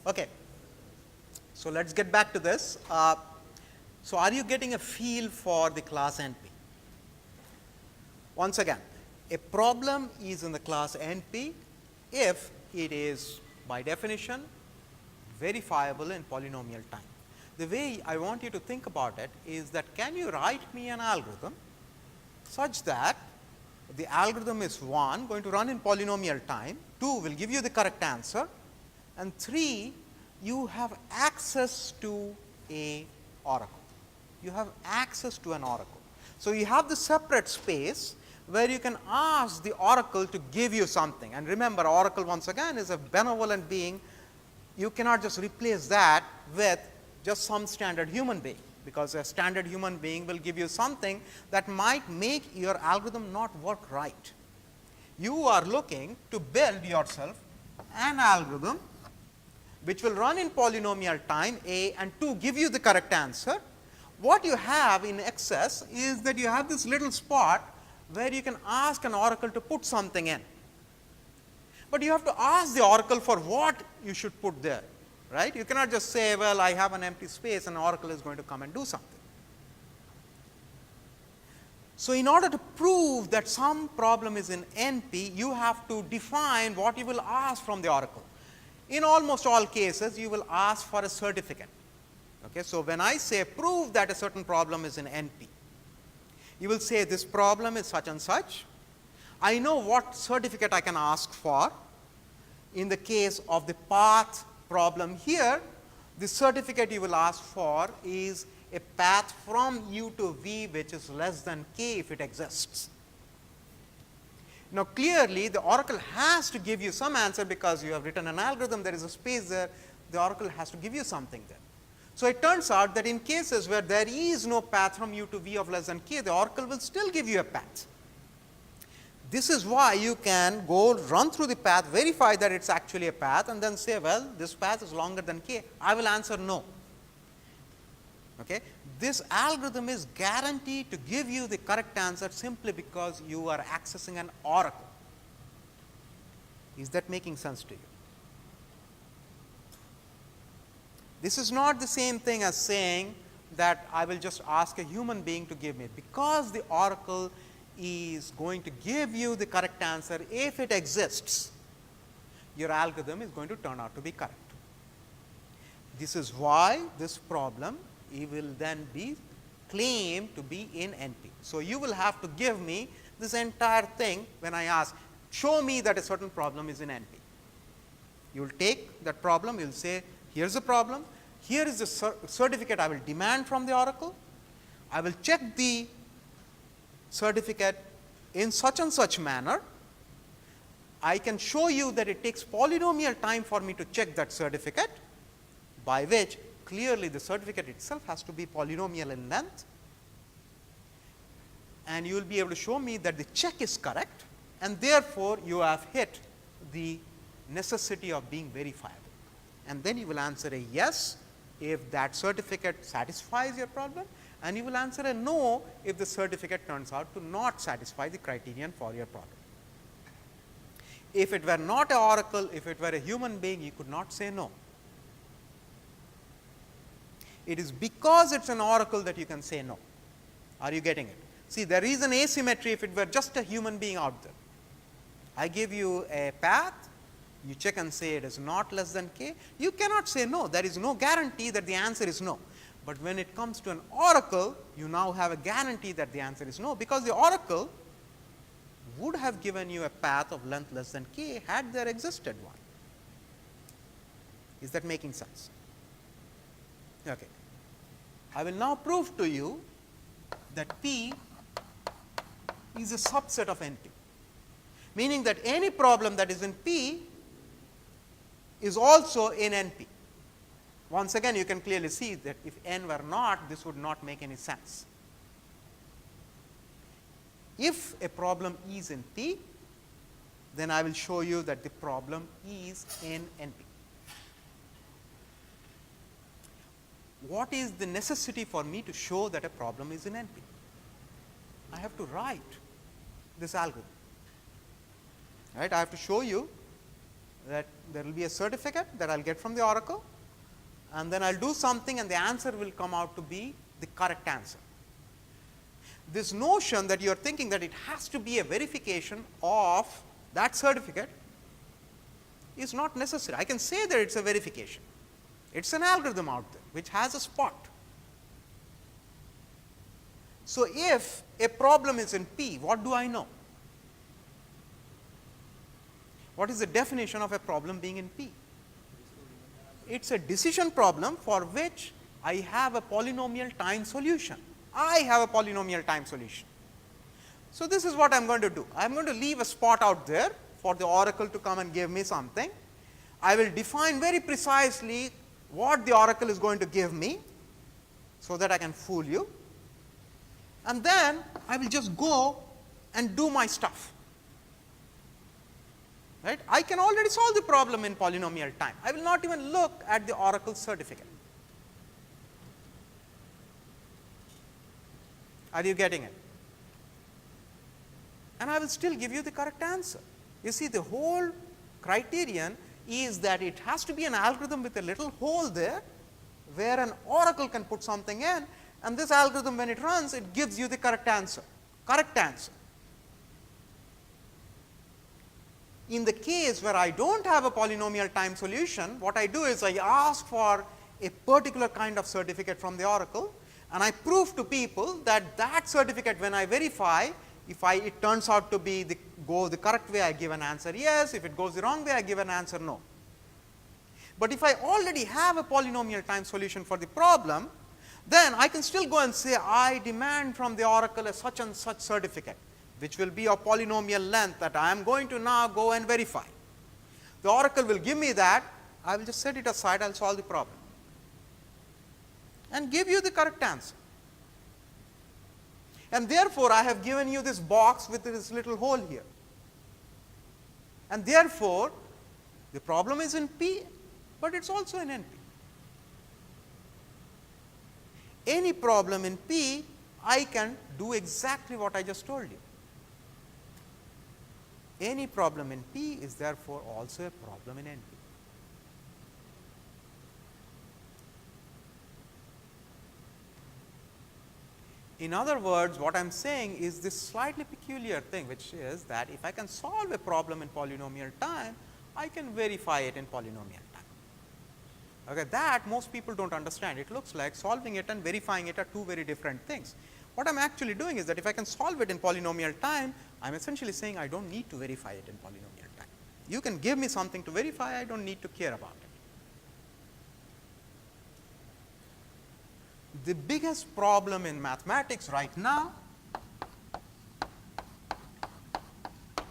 Okay. So, let us get back to this. So, are you getting a feel for the class NP? Once again, a problem is in the class NP if it is by definition verifiable in polynomial time. The way I want you to think about it is that can you write me an algorithm such that the algorithm is 1 going to run in polynomial time, 2 will give you the correct answer, and 3 you have access to a oracle. You have access to an oracle. So, you have the separate space where you can ask the oracle to give you something, and remember oracle once again is a benevolent being. You cannot just replace that with just some standard human being, because a standard human being will give you something that might make your algorithm not work right. You are looking to build yourself an algorithm which will run in polynomial time A and 2 give you the correct answer. What you have in excess is that you have this little spot where you can ask an oracle to put something in, but you have to ask the oracle for what you should put there, right. You cannot just say, well, I have an empty space and oracle is going to come and do something. So, in order to prove that some problem is in NP, you have to define what you will ask from the oracle. In almost all cases, you will ask for a certificate. Okay. So, when I say prove that a certain problem is in NP, you will say this problem is such and such. I know what certificate I can ask for. In the case of the path problem here, the certificate you will ask for is a path from u to v which is less than k if it exists. Now, clearly the oracle has to give you some answer because you have written an algorithm, there is a space there, the oracle has to give you something there. So, it turns out that in cases where there is no path from u to v of less than k, the oracle will still give you a path. This is why you can go run through the path, verify that it is actually a path, and then say, well, this path is longer than k, I will answer no. Okay. This algorithm is guaranteed to give you the correct answer simply because you are accessing an oracle. Is that making sense to you? This is not the same thing as saying that I will just ask a human being to give me, because the oracle is going to give you the correct answer if it exists, your algorithm is going to turn out to be correct. This is why this problem will then be claimed to be in NP. So, you will have to give me this entire thing when I ask, show me that a certain problem is in NP. You will take that problem, you will say, here is the problem, here is the certificate I will demand from the oracle, I will check the certificate in such and such manner. I can show you that it takes polynomial time for me to check that certificate, by which clearly the certificate itself has to be polynomial in length, and you will be able to show me that the check is correct, and therefore, you have hit the necessity of being verifiable. And then you will answer a yes if that certificate satisfies your problem, and you will answer a no if the certificate turns out to not satisfy the criterion for your problem. If it were not an oracle, if it were a human being, you could not say no. It is because it is an oracle that you can say no. Are you getting it? See, there is an asymmetry if it were just a human being out there. I give you a path, you check and say it is not less than k, you cannot say no. There is no guarantee that the answer is no. But when it comes to an oracle, you now have a guarantee that the answer is no, because the oracle would have given you a path of length less than k had there existed one. Is that making sense? Okay. I will now prove to you that P is a subset of NP, meaning that any problem that is in P is also in NP. Once again, you can clearly see that if n were not, this would not make any sense. If a problem is in P, then I will show you that the problem is in NP. What is the necessity for me to show that a problem is in NP? I have to write this algorithm, right? I have to show you that there will be a certificate that I will get from the oracle, and then I will do something and the answer will come out to be the correct answer. This notion that you are thinking that it has to be a verification of that certificate is not necessary. I can say that it is a verification. It is an algorithm out there which has a spot. So, if a problem is in P, what do I know? What is the definition of a problem being in P? It is a decision problem for which I have a polynomial time solution. I have a polynomial time solution. So, this is what I am going to do. I am going to leave a spot out there for the oracle to come and give me something. I will define very precisely what the oracle is going to give me, so that I can fool you, and then I will just go and do my stuff. Right? I can already solve the problem in polynomial time. I will not even look at the oracle certificate. Are you getting it? And I will still give you the correct answer. You see, the whole criterion is that it has to be an algorithm with a little hole there, where an oracle can put something in, and this algorithm, when it runs, it gives you the correct answer. Correct answer. In the case where I do not have a polynomial time solution, what I do is I ask for a particular kind of certificate from the oracle, and I prove to people that that certificate, when I verify, if it turns out to be go the correct way, I give an answer yes. If it goes the wrong way, I give an answer no. But if I already have a polynomial time solution for the problem, then I can still go and say I demand from the oracle a such and such certificate, which will be of polynomial length that I am going to now go and verify. The oracle will give me that, I will just set it aside, I will solve the problem and give you the correct answer. And therefore, I have given you this box with this little hole here. And therefore, the problem is in P, but it is also in NP. Any problem in P, I can do exactly what I just told you. Any problem in P is therefore also a problem in NP. In other words, what I am saying is this slightly peculiar thing, which is that if I can solve a problem in polynomial time, I can verify it in polynomial time. Okay, that most people do not understand. It looks like solving it and verifying it are two very different things. What I am actually doing is that if I can solve it in polynomial time, I am essentially saying I do not need to verify it in polynomial time. You can give me something to verify, I do not need to care about it. The biggest problem in mathematics right now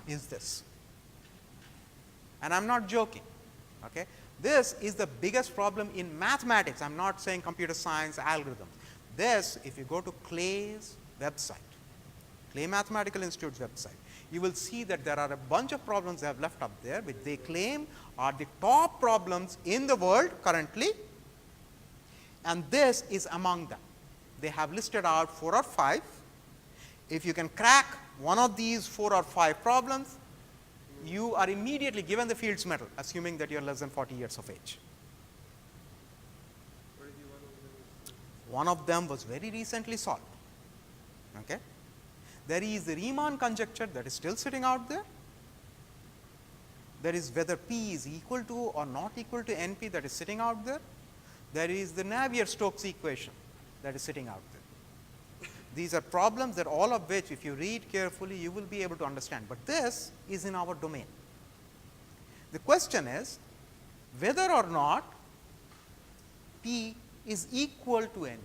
is this, and I am not joking. Okay? This is the biggest problem in mathematics. I am not saying computer science algorithms. This, if you go to Clay's website, Clay Mathematical Institute's website, you will see that there are a bunch of problems they have left up there, which they claim are the top problems in the world currently, and this is among them. They have listed out 4 or 5. If you can crack one of these 4 or 5 problems, you are immediately given the Fields Medal, assuming that you are less than 40 years of age. One of them was very recently solved. Okay? There is the Riemann conjecture that is still sitting out there. There is whether P is equal to or not equal to NP that is sitting out there. There is the Navier-Stokes equation that is sitting out there. These are problems that all of which, if you read carefully, you will be able to understand. But this is in our domain. The question is whether or not P is equal to NP.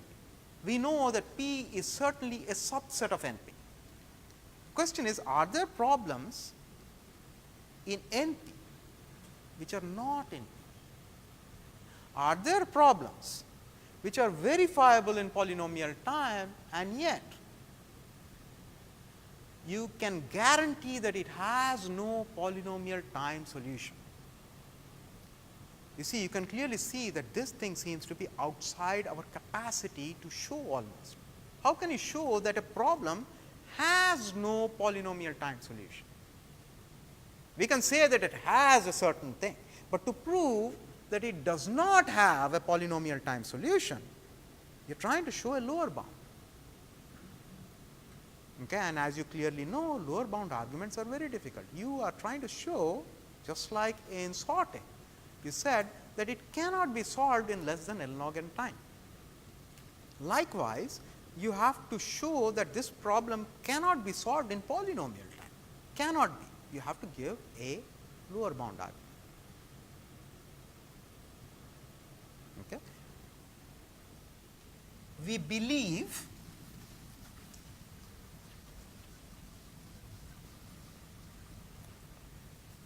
We know that P is certainly a subset of NP. The question is, are there problems in NP which are not in P? Are there problems which are verifiable in polynomial time, and yet you can guarantee that it has no polynomial time solution? You see, you can clearly see that this thing seems to be outside our capacity to show almost. How can you show that a problem has no polynomial time solution? We can say that it has a certain thing, but to prove that it does not have a polynomial time solution, you are trying to show a lower bound. Okay, and as you clearly know, lower bound arguments are very difficult. You are trying to show, just like in sorting, you said that it cannot be solved in less than L log n time. Likewise, you have to show that this problem cannot be solved in polynomial time, cannot be. You have to give a lower bound argument. Okay. We believe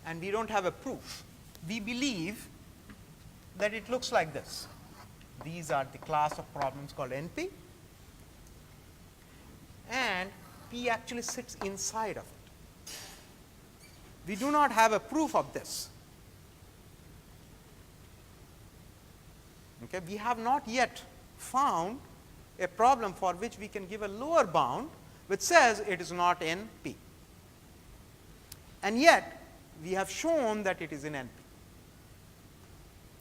and we do not have a proof. We believe that it looks like this. These are the class of problems called NP, and P actually sits inside of it. We do not have a proof of this. Okay. We have not yet found a problem for which we can give a lower bound which says it is not in P, and yet we have shown that it is in NP.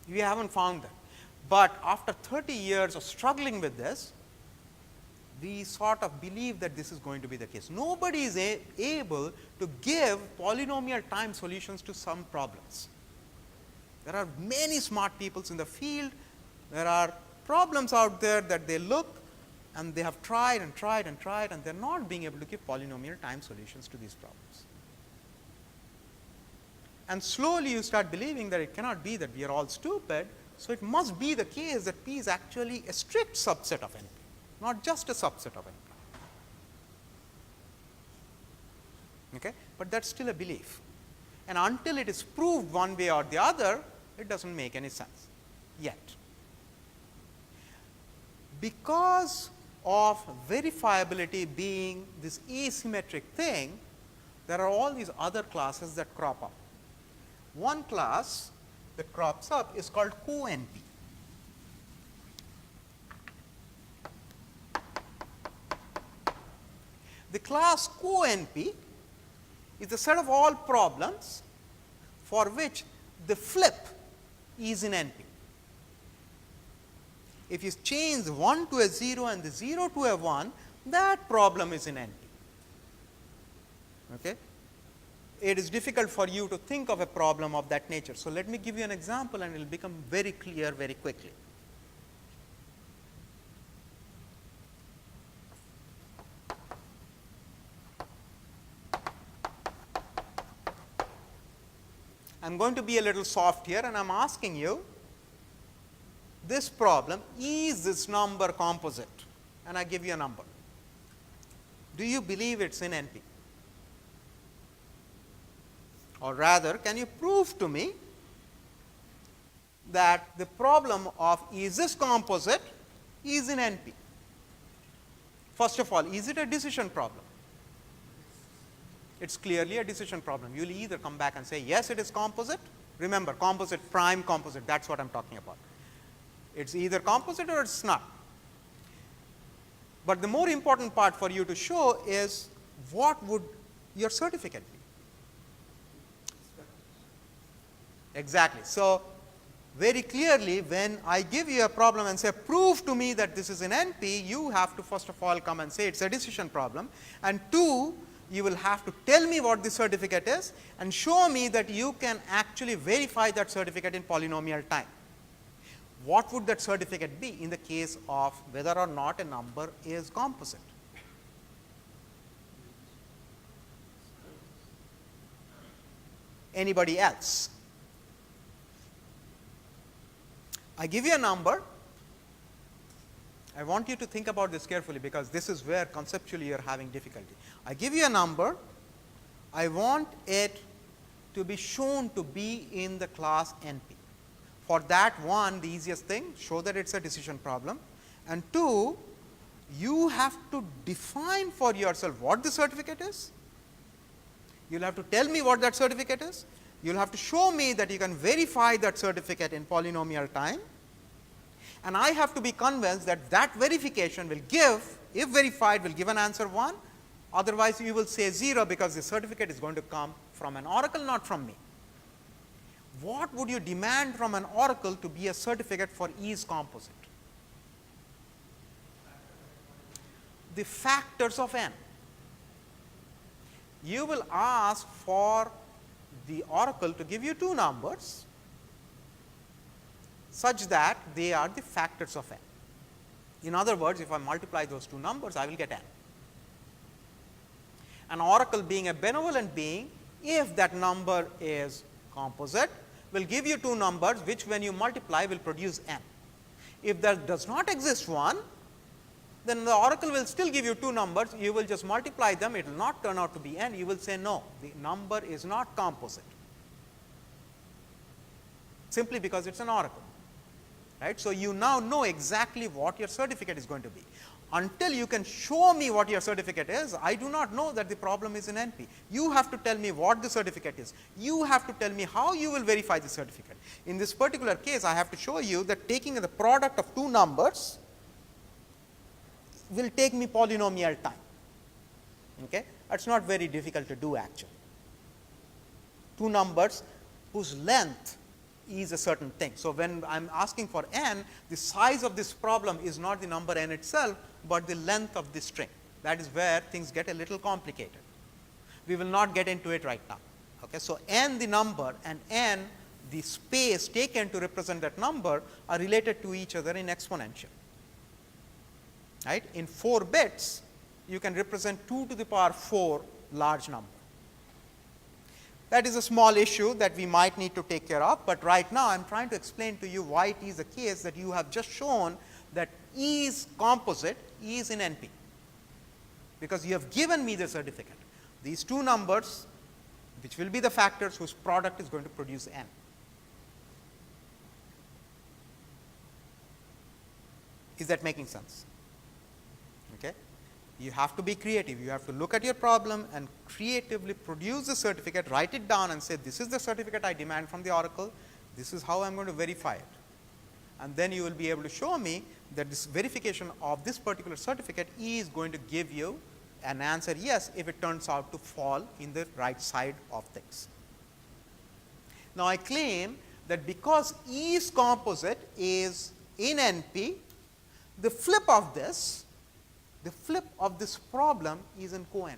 We have not found that, but after 30 years of struggling with this, we sort of believe that this is going to be the case. Nobody is able to give polynomial time solutions to some problems. There are many smart people in the field. There are problems out there that they look and they have tried and tried and tried, and they are not being able to give polynomial time solutions to these problems. And slowly you start believing that it cannot be that we are all stupid. So, it must be the case that P is actually a strict subset of NP, not just a subset of NP. Okay? But that is still a belief, and until it is proved one way or the other, it does not make any sense yet. Because of verifiability being this asymmetric thing, there are all these other classes that crop up. One class that crops up is called co-NP. The class co-NP is a set of all problems for which the flip is in NP. If you change 1 to a 0 and the 0 to a 1, that problem is in NP. Okay? It is difficult for you to think of a problem of that nature. So, let me give you an example and it will become very clear very quickly. I am going to be a little soft here, and I am asking you this problem, is this number composite? And I give you a number. Do you believe it is in NP? Or rather, can you prove to me that the problem of is this composite is in NP? First of all, is it a decision problem? It is clearly a decision problem. You will either come back and say, yes, it is composite. Remember, composite, prime composite, that is what I am talking about. It is either composite or it is not. But the more important part for you to show is what would your certificate be? Exactly. So, very clearly, when I give you a problem and say, prove to me that this is in NP, you have to first of all come and say it is a decision problem, and two, you will have to tell me what the certificate is and show me that you can actually verify that certificate in polynomial time. What would that certificate be in the case of whether or not a number is composite? Anybody else? I give you a number. I want you to think about this carefully, because this is where conceptually you are having difficulty. I give you a number. I want it to be shown to be in the class NP. For that one, the easiest thing, show that it is a decision problem, and two, you have to define for yourself what the certificate is. You will have to tell me what that certificate is. You will have to show me that you can verify that certificate in polynomial time, and I have to be convinced that that verification will give, if verified, will give an answer 1, otherwise you will say 0, because the certificate is going to come from an oracle, not from me. What would you demand from an oracle to be a certificate for E's composite? The factors of n. You will ask for the oracle to give you two numbers such that they are the factors of n. In other words, if I multiply those two numbers, I will get n. An oracle being a benevolent being, if that number is composite, will give you two numbers which when you multiply will produce n. If there does not exist one, then the oracle will still give you two numbers, you will just multiply them, it will not turn out to be n, you will say no, the number is not composite, simply because it is an oracle. Right. So, you now know exactly what your certificate is going to be. Until you can show me what your certificate is, I do not know that the problem is in NP. You have to tell me what the certificate is. You have to tell me how you will verify the certificate. In this particular case, I have to show you that taking the product of two numbers will take me polynomial time. Okay? That is not very difficult to do actually. Two numbers whose length is a certain thing. So, when I am asking for n, the size of this problem is not the number n itself, but the length of the string. That is where things get a little complicated. We will not get into it right now. Okay. So, n the number and n the space taken to represent that number are related to each other in exponential. Right. In 4 bits, you can represent 2 to the power 4 large number. That is a small issue that we might need to take care of, but right now I am trying to explain to you why it is the case that you have just shown that E's composite is in NP, because you have given me the certificate. These two numbers, which will be the factors whose product is going to produce n. Is that making sense? Okay. You have to be creative. You have to look at your problem and creatively produce the certificate, write it down and say, this is the certificate I demand from the oracle, this is how I am going to verify it. And then you will be able to show me that this verification of this particular certificate is going to give you an answer yes, if it turns out to fall in the right side of things. Now, I claim that because E's composite is in NP, the flip of this problem is in co-NP.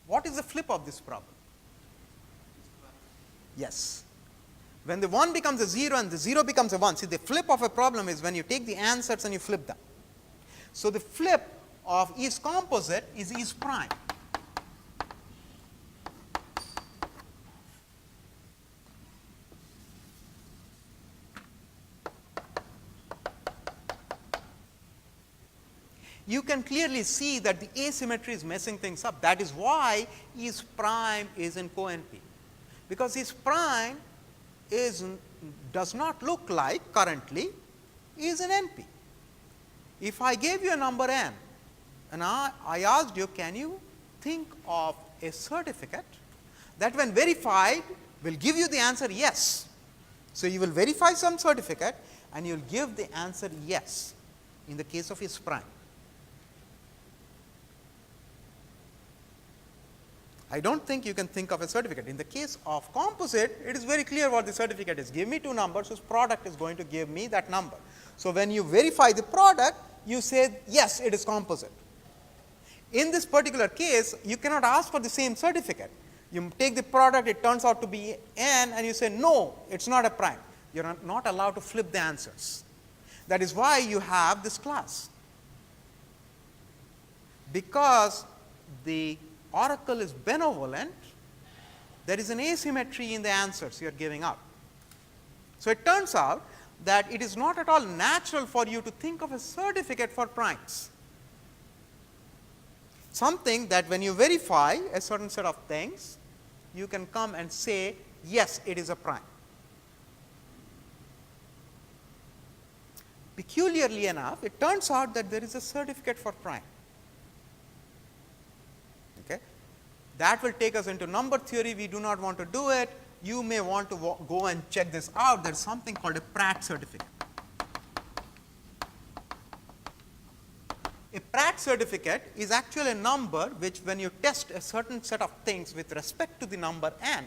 What is the flip of this problem? Yes. When the 1 becomes a 0 and the 0 becomes a 1, see, the flip of a problem is when you take the answers and you flip them. So, the flip of E's composite is E's prime. You can clearly see that the asymmetry is messing things up. That is why E's prime is in co-NP, because E's prime does not look like currently is in NP. If I gave you a number n and I asked you, can you think of a certificate that when verified will give you the answer yes. So, you will verify some certificate and you will give the answer yes in the case of E's prime. I do not think you can think of a certificate. In the case of composite, it is very clear what the certificate is. Give me two numbers whose product is going to give me that number. So, when you verify the product, you say yes, it is composite. In this particular case, you cannot ask for the same certificate. You take the product, it turns out to be n, and you say no, it is not a prime. You are not allowed to flip the answers. That is why you have this class, because the oracle is benevolent, there is an asymmetry in the answers you are giving out. So, it turns out that it is not at all natural for you to think of a certificate for primes, something that when you verify a certain set of things, you can come and say yes, it is a prime. Peculiarly enough, it turns out that there is a certificate for prime. Okay. That will take us into number theory. We do not want to do it. You may want to go and check this out. There is something called a Pratt certificate. A Pratt certificate is actually a number which, when you test a certain set of things with respect to the number n,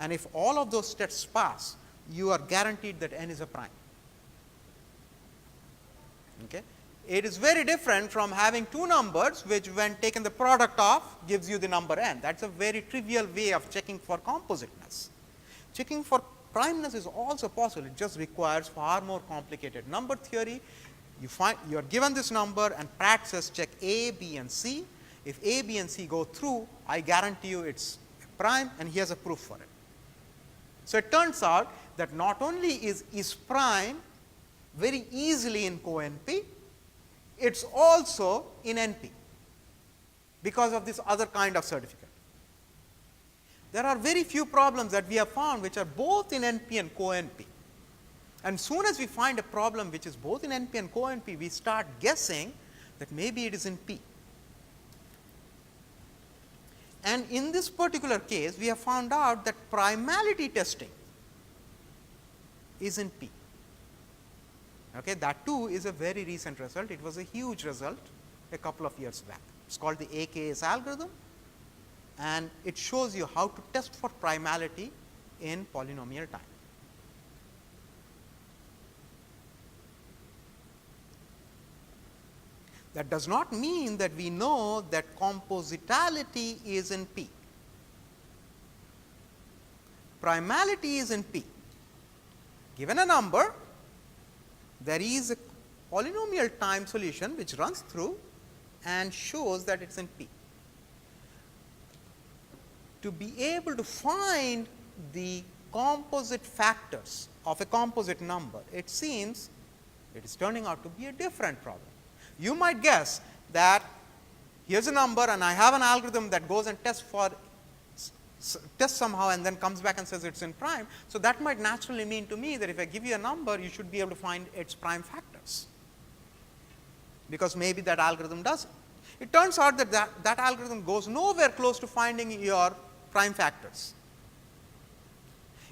and if all of those tests pass, you are guaranteed that n is a prime. Okay. It is very different from having two numbers which, when taken the product of, gives you the number n. That is a very trivial way of checking for compositeness. Checking for primeness is also possible, it just requires far more complicated number theory. You are given this number and Pratt says check A, B and C. If A, B and C go through, I guarantee you it is a prime, and here is a proof for it. So, it turns out that not only is prime very easily in co-NP, it is also in NP because of this other kind of certificate. There are very few problems that we have found which are both in NP and co-NP. And soon as we find a problem which is both in NP and co-NP, we start guessing that maybe it is in P. And in this particular case, we have found out that primality testing is in P. Okay, that too is a very recent result. It was a huge result a couple of years back. It is called the AKS algorithm, and it shows you how to test for primality in polynomial time. That does not mean that we know that compositality is in P. Primality is in P. Given a number, there is a polynomial time solution which runs through and shows that it is in P. To be able to find the composite factors of a composite number, it seems it is turning out to be a different problem. You might guess that here is a number and I have an algorithm that goes and tests somehow and then comes back and says it is in prime. So, that might naturally mean to me that if I give you a number, you should be able to find its prime factors, because maybe that algorithm does it. It turns out that that algorithm goes nowhere close to finding your prime factors.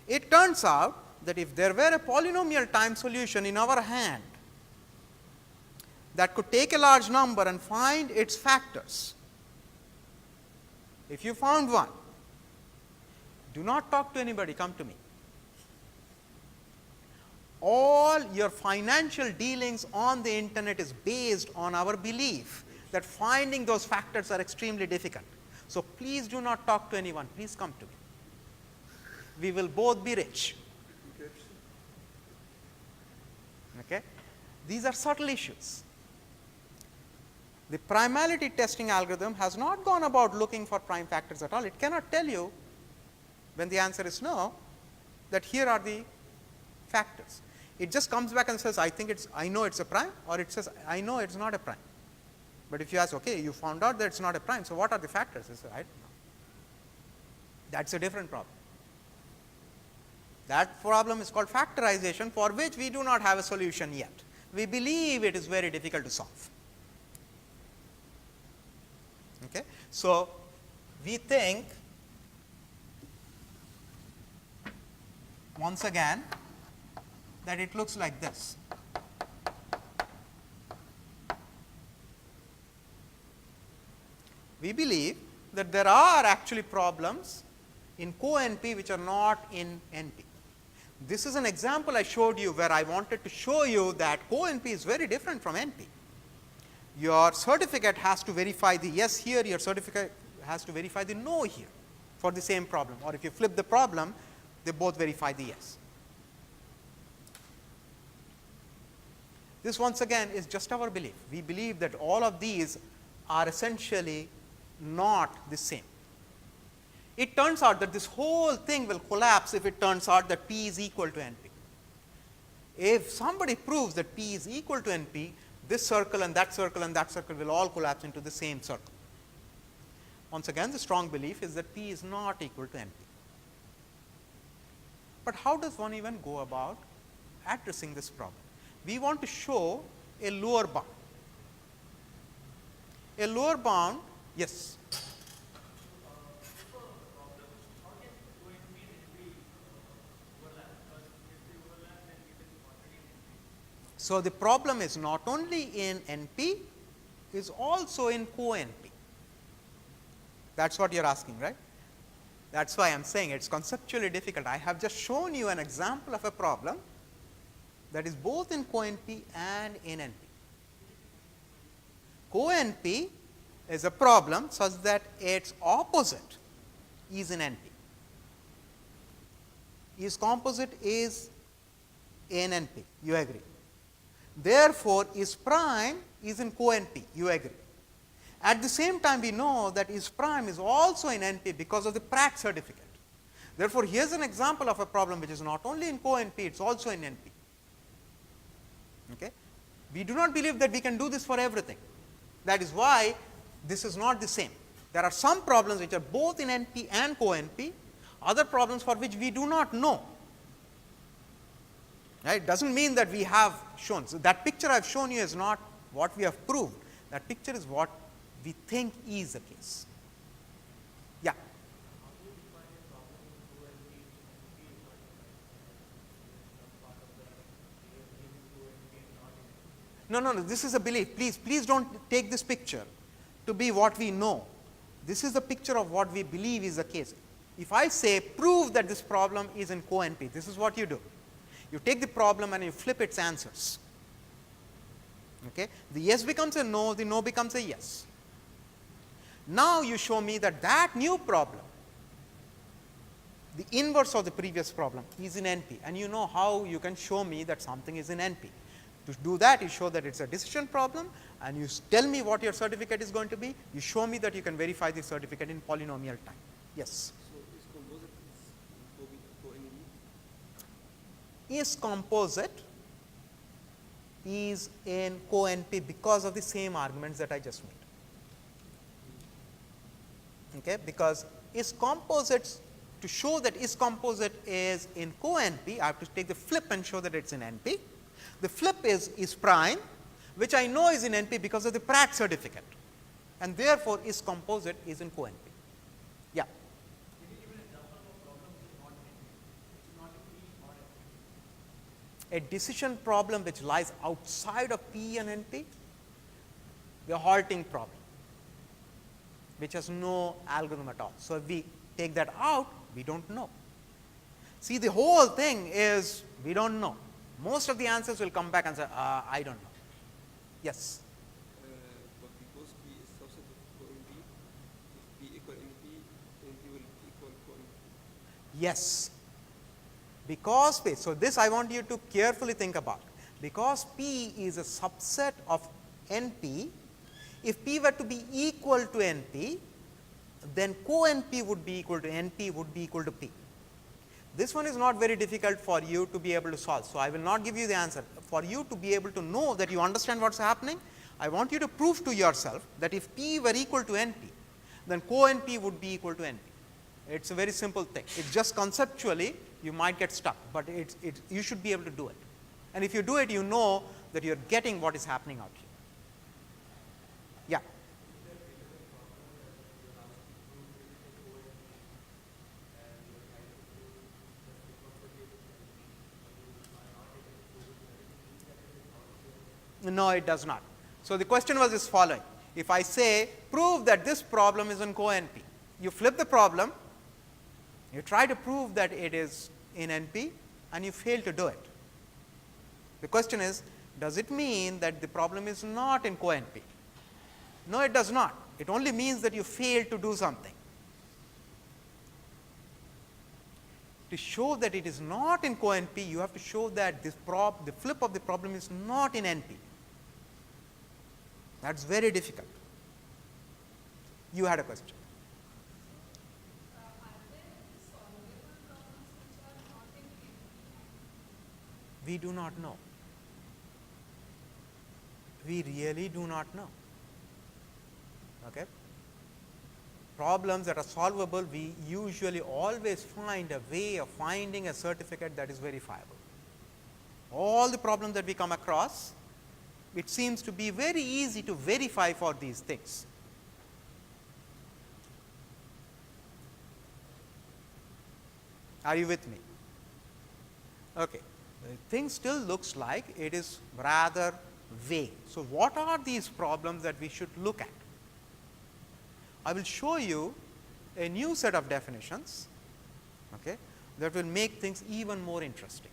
It turns out that if there were a polynomial time solution in our hand that could take a large number and find its factors, if you found one, do not talk to anybody, come to me. All your financial dealings on the internet is based on our belief that finding those factors are extremely difficult. So, please do not talk to anyone, please come to me. We will both be rich. Okay? These are subtle issues. The primality testing algorithm has not gone about looking for prime factors at all. It cannot tell you, when the answer is no, that here are the factors. It just comes back and says, I know it's a prime, or it says, I know it's not a prime. But if you ask, okay, you found out that it's not a prime, so what are the factors? It says, I don't know. That's a different problem. That problem is called factorization, for which we do not have a solution yet. We believe it is very difficult to solve. Okay. So, we think once again that it looks like this. We believe that there are actually problems in co-NP which are not in NP. This is an example I showed you where I wanted to show you that co-NP is very different from NP. Your certificate has to verify the yes here, your certificate has to verify the no here for the same problem, or if you flip the problem, they both verify the yes. This once again is just our belief. We believe that all of these are essentially not the same. It turns out that this whole thing will collapse if it turns out that P is equal to NP. If somebody proves that P is equal to NP, this circle and that circle and that circle will all collapse into the same circle. Once again, the strong belief is that P is not equal to NP. But how does one even go about addressing this problem? We want to show a lower bound. A lower bound, yes. So, the problem is not only in NP, is also in co-NP. That is what you are asking, right? That is why I am saying it is conceptually difficult. I have just shown you an example of a problem that is both in co-NP and in NP. Co-NP is a problem such that its opposite is in NP. Is composite is in NP, you agree. Therefore, is prime is in co-NP, you agree. At the same time, we know that is prime is also in NP because of the Pratt certificate. Therefore, here is an example of a problem which is not only in co-NP, it is also in NP. Okay. We do not believe that we can do this for everything. That is why this is not the same. There are some problems which are both in NP and co-NP, other problems for which we do not know. Right? It does not mean that we have shown. So, that picture I have shown you is not what we have proved. That picture is what we think is the case. Yeah. No, this is a belief. Please do not take this picture to be what we know. This is the picture of what we believe is the case. If I say prove that this problem is in co-NP, this is what you do. You take the problem and you flip its answers. Okay? The yes becomes a no, the no becomes a yes. Now, you show me that that new problem, the inverse of the previous problem, is in NP, and you know how you can show me that something is in NP. To do that, you show that it is a decision problem, and you tell me what your certificate is going to be. You show me that you can verify the certificate in polynomial time. Yes. Is composite is in co-NP because of the same arguments that I just made. Okay, because is composite, to show that is composite is in co-NP, I have to take the flip and show that it is in NP. The flip is prime, which I know is in NP because of the Pratt certificate, and therefore is composite is in co-NP. Yeah. A decision problem which lies outside of P and NP, the halting problem, which has no algorithm at all. So, if we take that out, we do not know. See, the whole thing is we do not know. Most of the answers will come back and say, I do not know. Yes. But because P is subset of co-NP, if P equal NP, NP will equal co-NP. Yes. Because P, so this I want you to carefully think about. Because P is a subset of NP, if P were to be equal to NP, then co-NP would be equal to NP would be equal to P. This one is not very difficult for you to be able to solve. So, I will not give you the answer. For you to be able to know that you understand what is happening, I want you to prove to yourself that if P were equal to NP, then co-NP would be equal to NP. It is a very simple thing. It is just conceptually you might get stuck, but you should be able to do it. And if you do it, you know that you are getting what is happening out here. Yeah. No, it does not. So, the question was this following. If I say prove that this problem is in co-NP, you flip the problem, you try to prove that it is in NP and you fail to do it. The question is, does it mean that the problem is not in co-NP? No, it does not. It only means that you failed to do something. To show that it is not in co-NP, you have to show that this the flip of the problem is not in NP. That is very difficult. You had a question. We do not know. We really do not know. Okay? Problems that are solvable, we usually always find a way of finding a certificate that is verifiable. All the problems that we come across, it seems to be very easy to verify for these things. Are you with me? Okay. thing still looks like it is rather vague. So, what are these problems that we should look at? I will show you a new set of definitions, okay, that will make things even more interesting.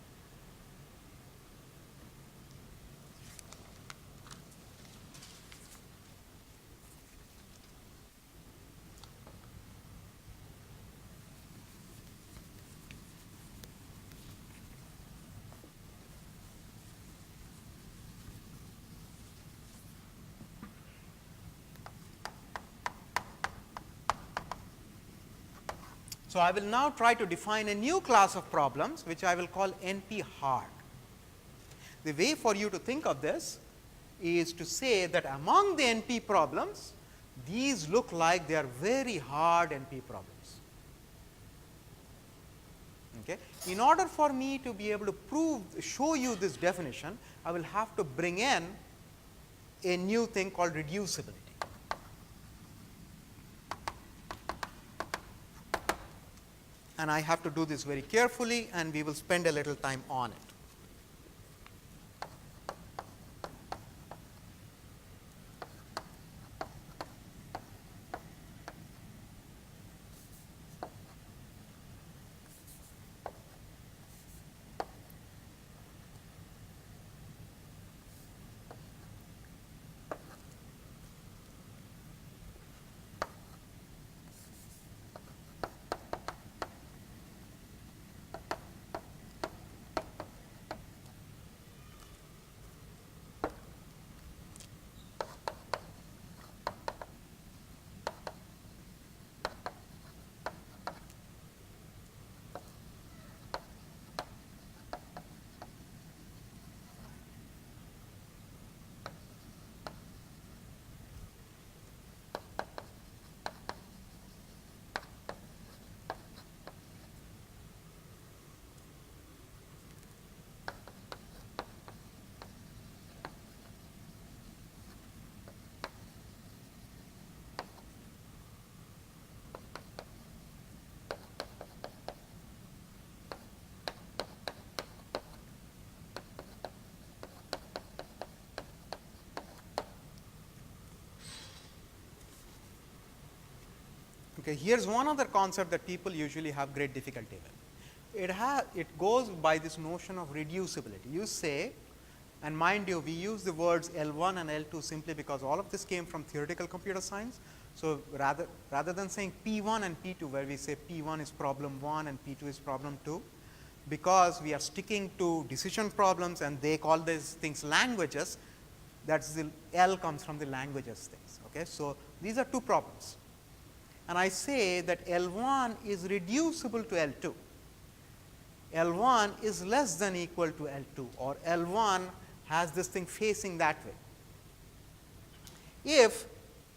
So, I will now try to define a new class of problems which I will call NP hard. The way for you to think of this is to say that among the NP problems, these look like they are very hard NP problems. Okay. In order for me to be able to show you this definition, I will have to bring in a new thing called reducibility. And I have to do this very carefully, and we will spend a little time on it. Okay, here is one other concept that people usually have great difficulty with. It goes by this notion of reducibility. You say, and mind you, we use the words L1 and L2 simply because all of this came from theoretical computer science. So, rather than saying P1 and P2, where we say P1 is problem 1 and P2 is problem 2, because we are sticking to decision problems and they call these things languages, that's the L comes from the languages things. Okay. So, these are two problems. And I say that L1 is reducible to L2. L1 is less than equal to L2, or L1 has this thing facing that way. If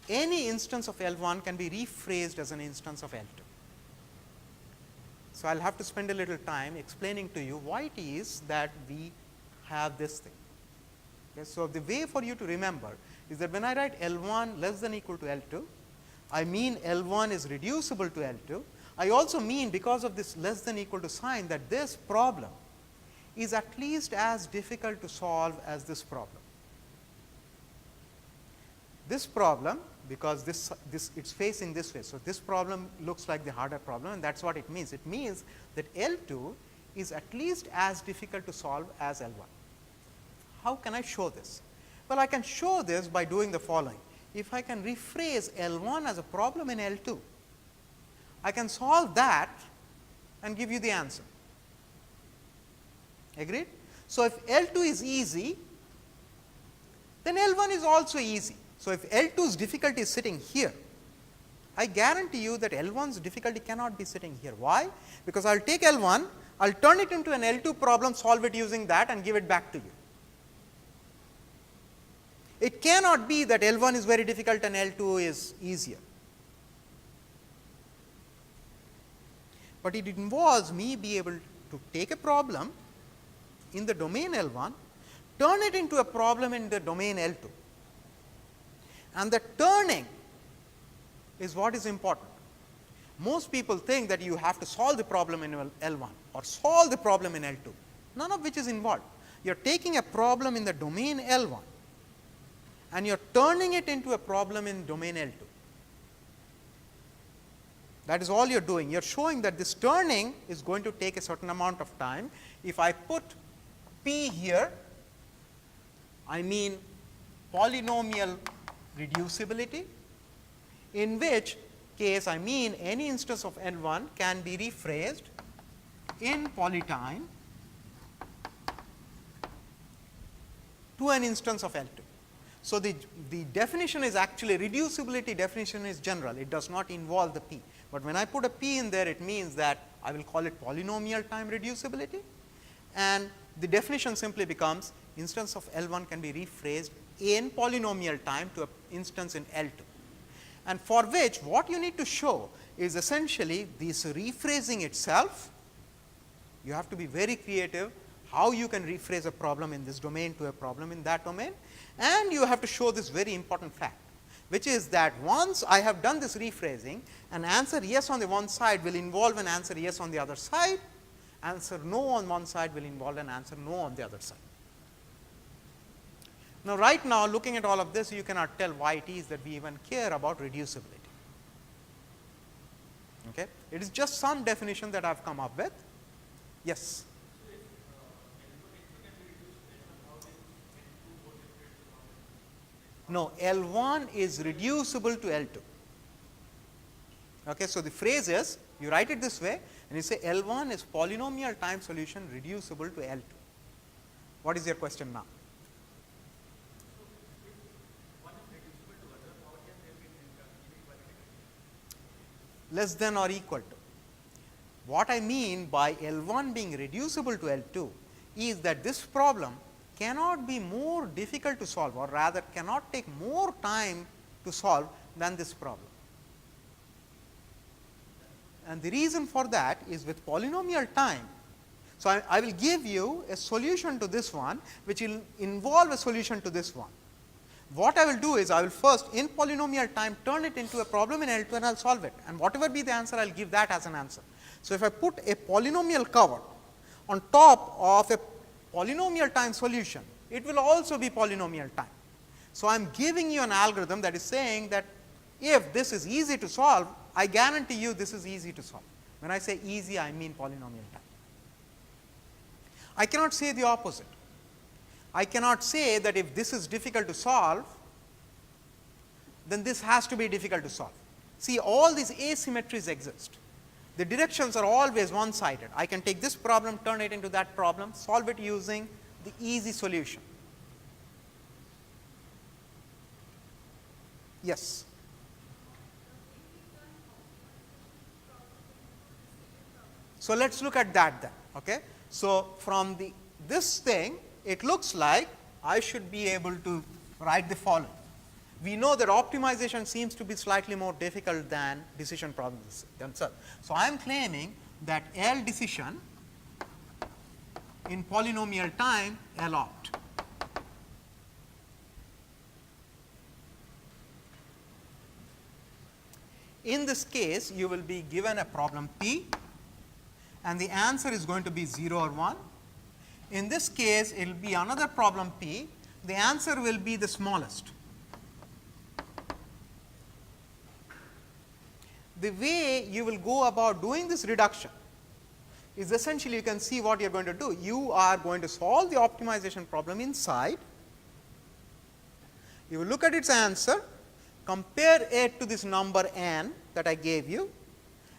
any instance of L1 can be rephrased as an instance of L2. So, I will have to spend a little time explaining to you why it is that we have this thing. Okay. So, the way for you to remember is that when I write L1 less than equal to L2, I mean L1 is reducible to L2. I also mean, because of this less than equal to sign, that this problem is at least as difficult to solve as this problem. This problem, because this it's facing this way. So, this problem looks like the harder problem, and that is what it means. It means that L2 is at least as difficult to solve as L1. How can I show this? Well, I can show this by doing the following. If I can rephrase L1 as a problem in L2, I can solve that and give you the answer. Agreed? So, if L2 is easy, then L1 is also easy. So, if L2's difficulty is sitting here, I guarantee you that L1's difficulty cannot be sitting here. Why? Because I will take L1, I will turn it into an L2 problem, solve it using that and give it back to you. It cannot be that L1 is very difficult and L2 is easier. But it involves me be able to take a problem in the domain L1, turn it into a problem in the domain L2. And the turning is what is important. Most people think that you have to solve the problem in L1 or solve the problem in L2. none of which is involved. You are taking a problem in the domain L1 and you are turning it into a problem in domain L2. That is all you are doing. You are showing that this turning is going to take a certain amount of time. If I put P here, I mean polynomial reducibility, in which case I mean any instance of L1 can be rephrased in polytime to an instance of L2. So, the definition is actually reducibility definition is general, it does not involve the P. But when I put a P in there, it means that I will call it polynomial time reducibility, and the definition simply becomes instance of L1 can be rephrased in polynomial time to an instance in L2. And for which what you need to show is essentially this rephrasing itself. You have to be very creative how you can rephrase a problem in this domain to a problem in that domain, and you have to show this very important fact, which is that once I have done this rephrasing, an answer yes on the one side will involve an answer yes on the other side, answer no on one side will involve an answer no on the other side. Now, right now looking at all of this, you cannot tell why it is that we even care about reducibility. Okay. It is just some definition that I have come up with. Yes. No, L1 is reducible to L2. Okay, so, the phrase is, you write it this way and you say L1 is polynomial time solution reducible to L2. What is your question now? Less than or equal to. What I mean by L1 being reducible to L2 is that this problem cannot be more difficult to solve, or rather cannot take more time to solve than this problem. And the reason for that is with polynomial time. So, I will give you a solution to this one, which will involve a solution to this one. What I will do is, I will first in polynomial time turn it into a problem in L2 and I will solve it, and whatever be the answer, I will give that as an answer. So, if I put a polynomial cover on top of a polynomial time solution, it will also be polynomial time. So, I am giving you an algorithm that is saying that if this is easy to solve, I guarantee you this is easy to solve. When I say easy, I mean polynomial time. I cannot say the opposite. I cannot say that if this is difficult to solve, then this has to be difficult to solve. See, all these asymmetries exist. The directions are always one sided. I can take this problem, turn it into that problem, solve it using the easy solution. Yes. So, let us look at that then. Okay. So, from this thing, it looks like I should be able to write the following. We know that optimization seems to be slightly more difficult than decision problems themselves. So, I am claiming that L decision in polynomial time L opt. In this case, you will be given a problem P and the answer is going to be 0 or 1. In this case, it will be another problem P, the answer will be the smallest. The way you will go about doing this reduction is essentially, you can see what you are going to do. You are going to solve the optimization problem inside, you will look at its answer, compare it to this number n that I gave you,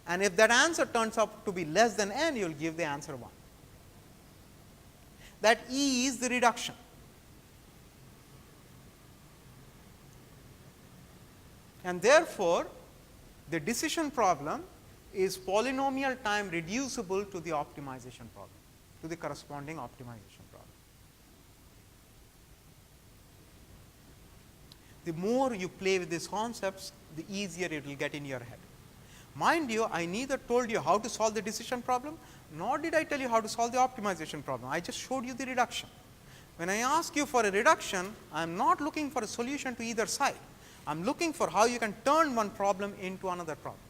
and if that answer turns out to be less than n, you will give the answer 1. That is the reduction. And therefore, the decision problem is polynomial time reducible to the optimization problem, to the corresponding optimization problem. The more you play with these concepts, the easier it will get in your head. Mind you, I neither told you how to solve the decision problem, nor did I tell you how to solve the optimization problem. I just showed you the reduction. When I ask you for a reduction, I am not looking for a solution to either side. I am looking for how you can turn one problem into another problem.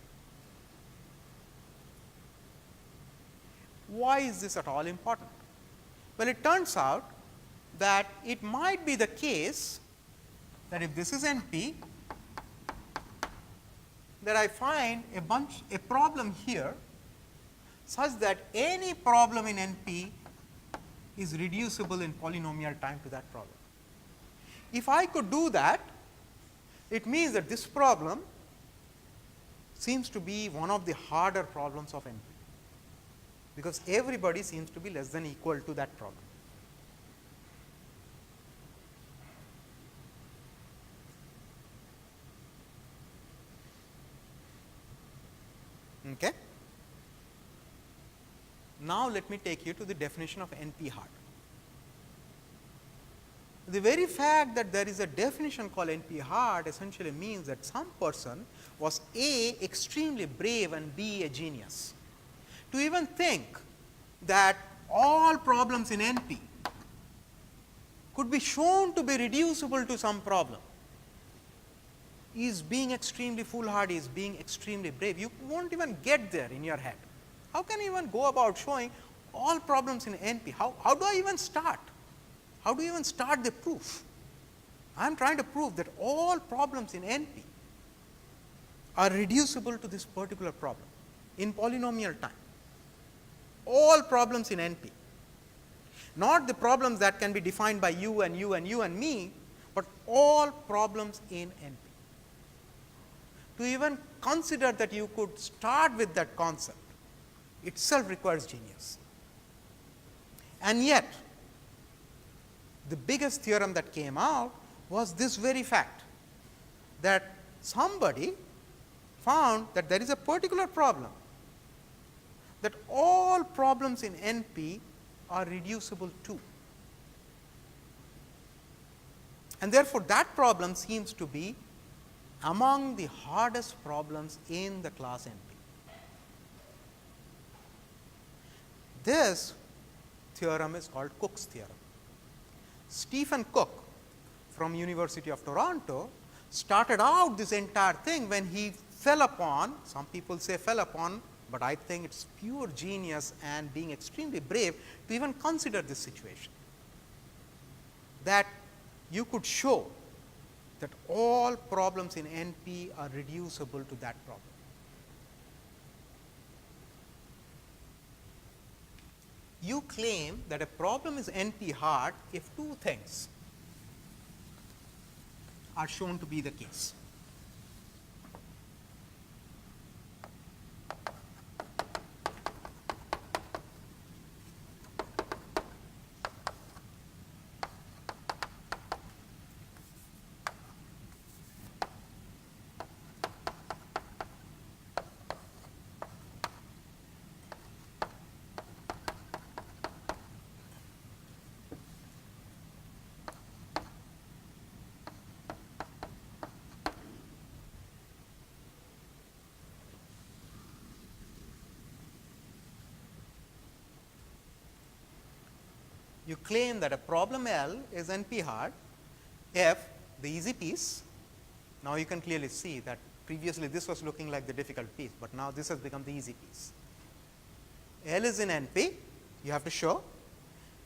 Why is this at all important? Well, it turns out that it might be the case that if this is NP, that I find a problem here such that any problem in NP is reducible in polynomial time to that problem. If I could do that, it means that this problem seems to be one of the harder problems of NP, because everybody seems to be less than equal to that problem. Okay. Now, let me take you to the definition of NP hard. The very fact that there is a definition called NP hard essentially means that some person was A, extremely brave, and B, a genius. To even think that all problems in NP could be shown to be reducible to some problem is being extremely foolhardy, is being extremely brave. You won't even get there in your head. How can you even go about showing all problems in NP? How do I even start? How do you even start the proof? I am trying to prove that all problems in NP are reducible to this particular problem in polynomial time. All problems in NP, not the problems that can be defined by you and you and you and me, but all problems in NP. To even consider that you could start with that concept itself requires genius. And yet, the biggest theorem that came out was this very fact, that somebody found that there is a particular problem, that all problems in NP are reducible to. And therefore, that problem seems to be among the hardest problems in the class NP. This theorem is called Cook's theorem. Stephen Cook from University of Toronto started out this entire thing when he fell upon, some people say fell upon, but I think it's pure genius and being extremely brave to even consider this situation, that you could show that all problems in NP are reducible to that problem. You claim that a problem is NP hard if two things are shown to be the case. You claim that a problem L is NP hard if the easy piece, now you can clearly see that previously this was looking like the difficult piece, but now this has become the easy piece. L is in NP, you have to show,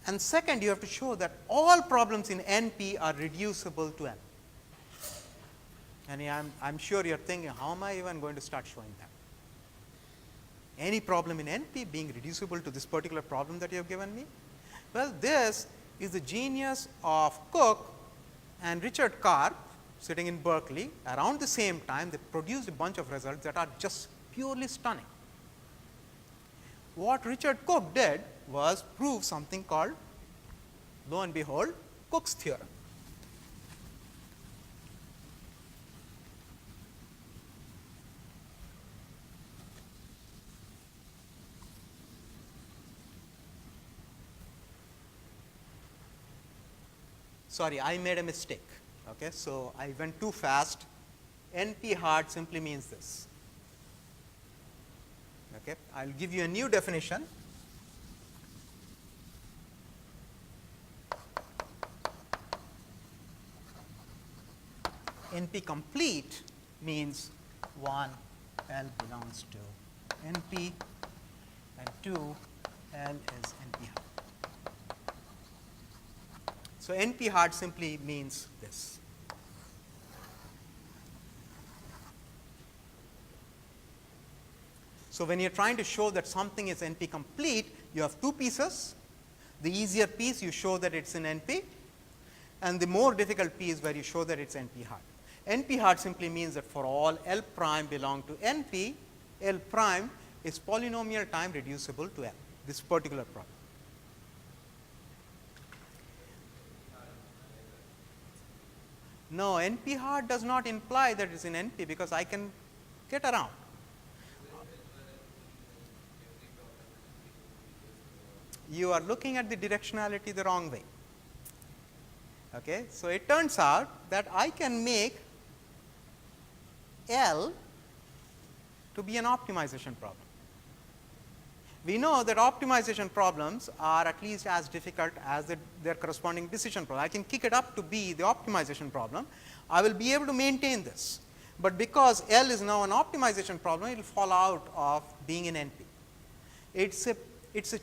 and second you have to show that all problems in NP are reducible to L. And I'm sure you are thinking, how am I even going to start showing that? Any problem in NP being reducible to this particular problem that you have given me? Well, this is the genius of Cook and Richard Karp sitting in Berkeley. Around the same time, they produced a bunch of results that are just purely stunning. What Richard Cook did was prove something called, lo and behold, Cook's theorem. Sorry, I made a mistake. Okay, so I went too fast. NP hard simply means this. Okay, I'll give you a new definition. NP complete means 1, L belongs to NP, and 2, L is NP hard. So, NP hard simply means this. So, when you are trying to show that something is NP complete, you have two pieces. The easier piece you show that it is in NP, and the more difficult piece where you show that it is NP hard. NP hard simply means that for all L prime belong to NP, L prime is polynomial time reducible to L, this particular problem. No, NP hard does not imply that it is in NP, because I can get around. You are looking at the directionality the wrong way. Okay. So, it turns out that I can make L to be an optimization problem. We know that optimization problems are at least as difficult as their corresponding decision problem. I can kick it up to be the optimization problem. I will be able to maintain this, but because L is now an optimization problem, it will fall out of being in NP. It is a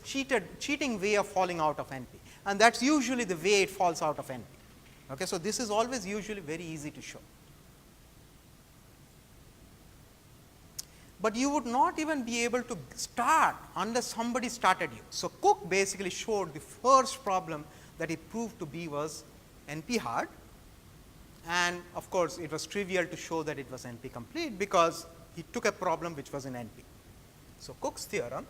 cheating way of falling out of NP, and that is usually the way it falls out of NP. Okay. So, this is always usually very easy to show. But you would not even be able to start unless somebody started you. So, Cook basically showed the first problem that he proved to be was NP hard, and of course, it was trivial to show that it was NP complete, because he took a problem which was in NP. So, Cook's theorem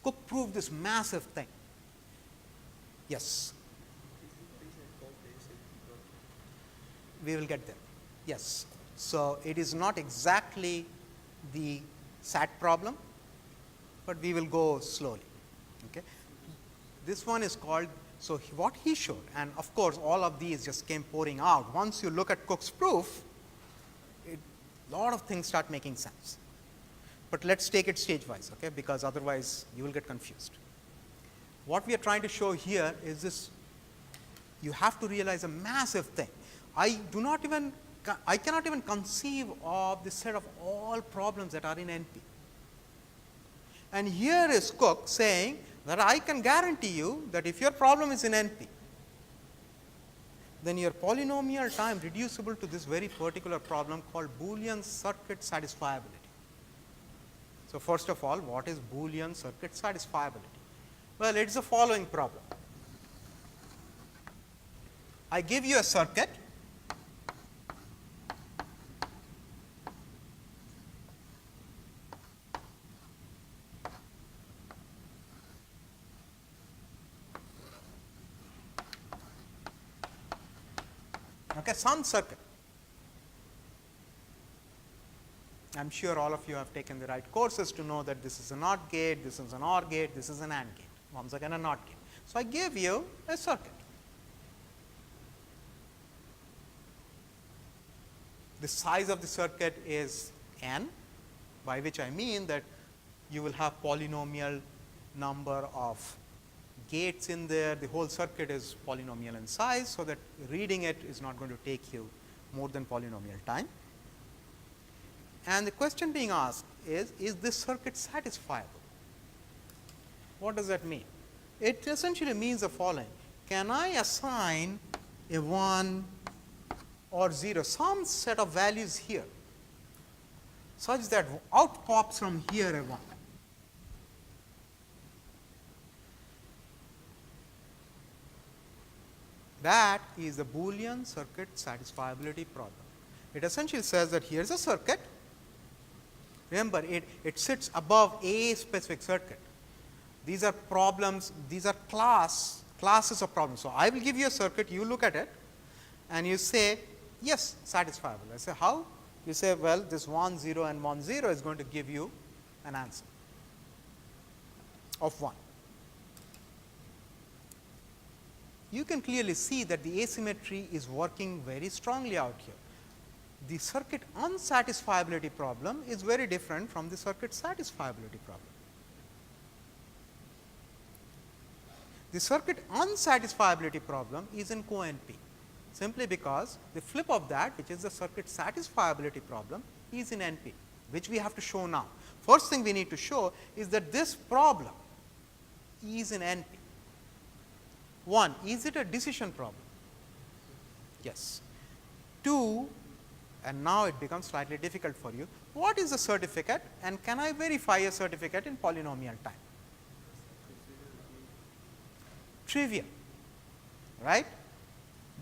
Cook proved this massive thing. Yes, we will get there. Yes. So, it is not exactly the SAT problem, but we will go slowly. Okay. This one is called, so what he showed, and of course, all of these just came pouring out. Once you look at Cook's proof, a lot of things start making sense. But let us take it stage wise, okay, because otherwise you will get confused. What we are trying to show here is this: you have to realize a massive thing. I cannot even conceive of the set of all problems that are in NP. And here is Cook saying that I can guarantee you that if your problem is in NP, then your polynomial time reducible to this very particular problem called Boolean circuit satisfiability. So, first of all, what is Boolean circuit satisfiability? Well, it is the following problem. I give you a circuit, okay, some circuit. I am sure all of you have taken the right courses to know that this is a NOT gate, this is an OR gate, this is an AND gate, once again a NOT gate. So, I give you a circuit. The size of the circuit is n, by which I mean that you will have polynomial number of gates in there. The whole circuit is polynomial in size, so that reading it is not going to take you more than polynomial time. And the question being asked is this circuit satisfiable? What does that mean? It essentially means the following: can I assign a 1 or 0, some set of values here, such that out pops from here a 1? That is the Boolean circuit satisfiability problem. It essentially says that here is a circuit. Remember, it sits above a specific circuit. These are problems, these are classes of problems. So, I will give you a circuit, you look at it and you say, yes, satisfiable. I say, how? You say, well, this 1 0 and 1 0 is going to give you an answer. of 1. You can clearly see that the asymmetry is working very strongly out here. The circuit unsatisfiability problem is very different from the circuit satisfiability problem. The circuit unsatisfiability problem is in co-NP, simply because the flip of that, which is the circuit satisfiability problem, is in NP, which we have to show now. First thing we need to show is that this problem is in NP. 1, is it a decision problem? Yes. 2, and now it becomes slightly difficult for you. What is a certificate, and can I verify a certificate in polynomial time? Trivial, right?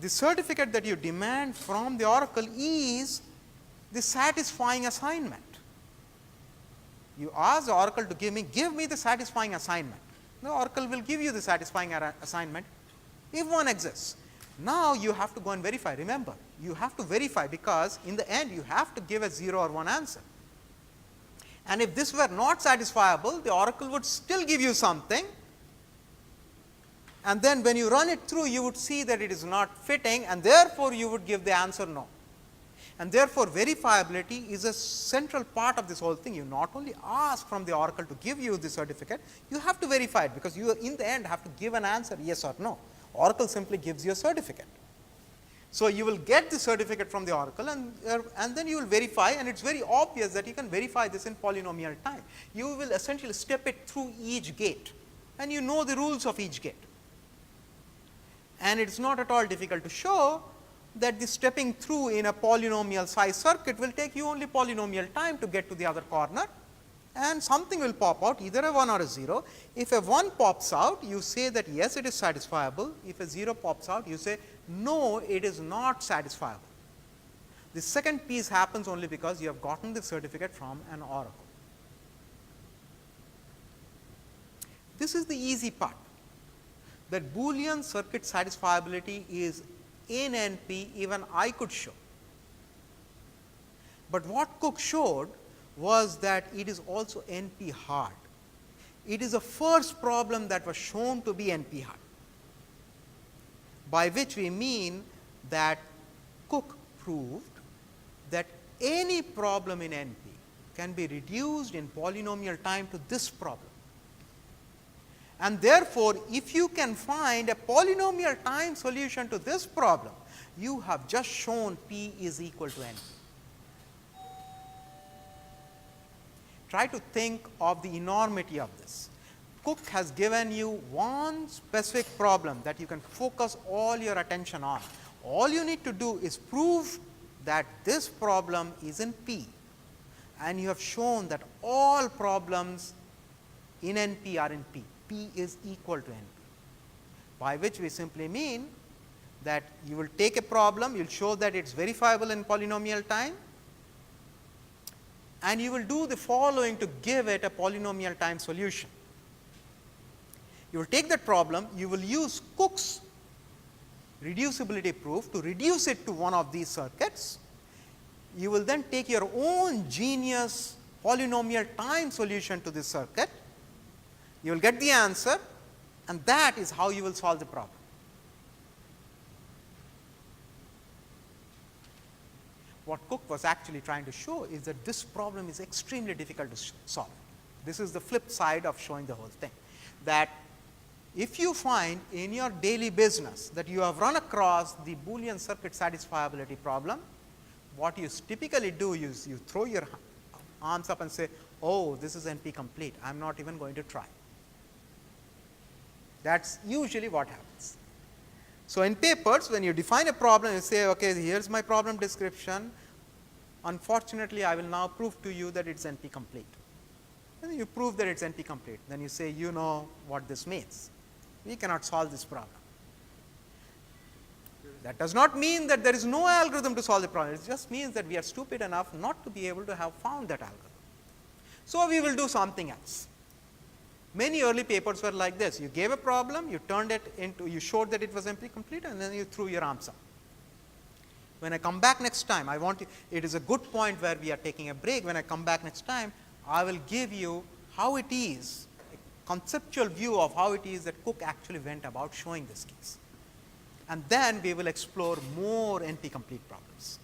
The certificate that you demand from the oracle is the satisfying assignment. You ask the oracle to give me the satisfying assignment. The oracle will give you the satisfying assignment if one exists. Now, you have to go and verify. Remember, you have to verify, because in the end you have to give a 0 or 1 answer. And if this were not satisfiable, the oracle would still give you something, and then when you run it through, you would see that it is not fitting, and therefore, you would give the answer no. And therefore, verifiability is a central part of this whole thing. You not only ask from the oracle to give you the certificate, you have to verify it, because you in the end have to give an answer yes or no. Oracle simply gives you a certificate. So, you will get the certificate from the oracle, and then you will verify, and it is very obvious that you can verify this in polynomial time. You will essentially step it through each gate, and you know the rules of each gate. And it is not at all difficult to show that the stepping through in a polynomial size circuit will take you only polynomial time to get to the other corner, and something will pop out, either a 1 or a 0. If a 1 pops out, you say that yes, it is satisfiable. If a 0 pops out, you say no, it is not satisfiable. The second piece happens only because you have gotten the certificate from an oracle. This is the easy part, that Boolean circuit satisfiability is in NP, even I could show. But what Cook showed was that it is also NP hard. It is the first problem that was shown to be NP hard, by which we mean that Cook proved that any problem in NP can be reduced in polynomial time to this problem. And therefore, if you can find a polynomial time solution to this problem, you have just shown P is equal to NP. Try to think of the enormity of this. Cook has given you one specific problem that you can focus all your attention on. All you need to do is prove that this problem is in P, and you have shown that all problems in NP are in P. P is equal to NP, by which we simply mean that you will take a problem, you will show that it is verifiable in polynomial time, and you will do the following to give it a polynomial time solution. You will take that problem, you will use Cook's reducibility proof to reduce it to one of these circuits. You will then take your own genius polynomial time solution to this circuit. You will get the answer, and that is how you will solve the problem. What Cook was actually trying to show is that this problem is extremely difficult to solve. This is the flip side of showing the whole thing, that if you find in your daily business that you have run across the Boolean circuit satisfiability problem, what you typically do is you throw your arms up and say, oh, this is NP complete, I am not even going to try. That is usually what happens. So, in papers, when you define a problem, you say, okay, here is my problem description. Unfortunately, I will now prove to you that it is NP complete. And you prove that it is NP complete. Then you say, you know what this means. We cannot solve this problem. That does not mean that there is no algorithm to solve the problem. It just means that we are stupid enough not to be able to have found that algorithm. So, we will do something else. Many early papers were like this. You gave a problem, you turned it into, you showed that it was NP complete, and then you threw your arms up. When I come back next time, I want to, it is a good point where we are taking a break. When I come back next time, I will give you how it is conceptual view of how it is that Cook actually went about showing this case. And then we will explore more NP complete problems.